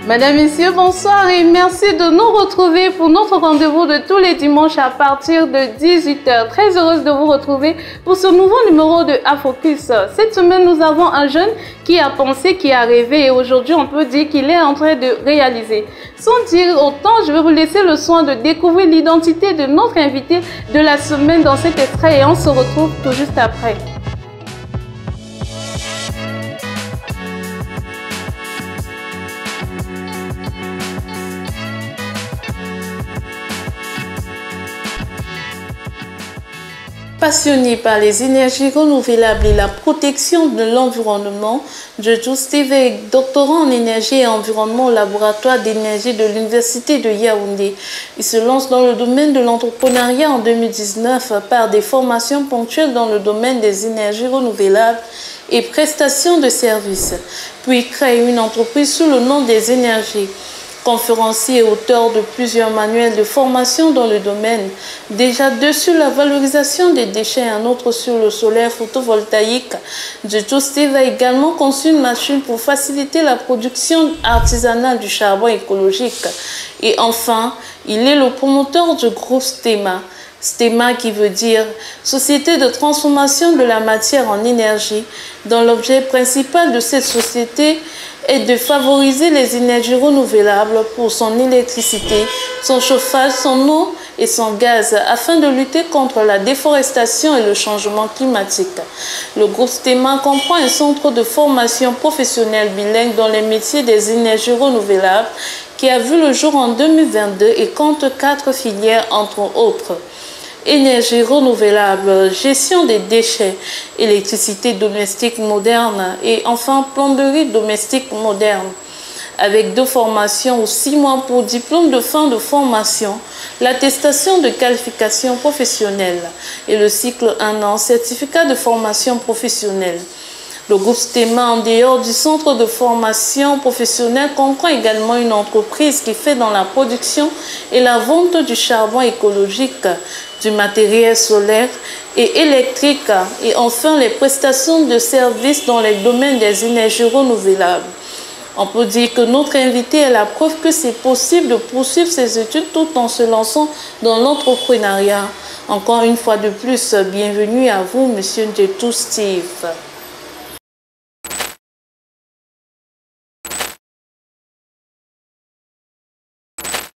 Madame, Messieurs, bonsoir et merci de nous retrouver pour notre rendez-vous de tous les dimanches à partir de 18h. Très heureuse de vous retrouver pour ce nouveau numéro de Afocus. Cette semaine, nous avons un jeune qui a pensé, qui a rêvé et aujourd'hui, on peut dire qu'il est en train de réaliser. Sans dire autant, je vais vous laisser le soin de découvrir l'identité de notre invité de la semaine dans cet extrait et on se retrouve tout juste après. Passionné par les énergies renouvelables et la protection de l'environnement, Jojo Steve est doctorant en énergie et environnement au laboratoire d'énergie de l'Université de Yaoundé. Il se lance dans le domaine de l'entrepreneuriat en 2019 par des formations ponctuelles dans le domaine des énergies renouvelables et prestations de services, puis crée une entreprise sous le nom des énergies. Conférencier et auteur de plusieurs manuels de formation dans le domaine, déjà deux sur la valorisation des déchets et un autre sur le solaire photovoltaïque, Jojo Steve a également conçu une machine pour faciliter la production artisanale du charbon écologique. Et enfin, il est le promoteur du groupe STEMA. STEMA qui veut dire Société de transformation de la matière en énergie, dont l'objet principal de cette société est de favoriser les énergies renouvelables pour son électricité, son chauffage, son eau et son gaz afin de lutter contre la déforestation et le changement climatique. Le groupe STEMA comprend un centre de formation professionnelle bilingue dans les métiers des énergies renouvelables qui a vu le jour en 2022 et compte 4 filières entre autres. Énergie renouvelable, gestion des déchets, électricité domestique moderne et enfin plomberie domestique moderne. Avec 2 formations ou 6 mois pour diplôme de fin de formation, l'attestation de qualification professionnelle et le cycle 1 an, certificat de formation professionnelle. Le groupe STEMA, en dehors du centre de formation professionnelle, comprend également une entreprise qui fait dans la production et la vente du charbon écologique, du matériel solaire et électrique et enfin les prestations de services dans les domaines des énergies renouvelables. On peut dire que notre invité est la preuve que c'est possible de poursuivre ses études tout en se lançant dans l'entrepreneuriat. Encore une fois de plus, bienvenue à vous, Monsieur Jojo Steve.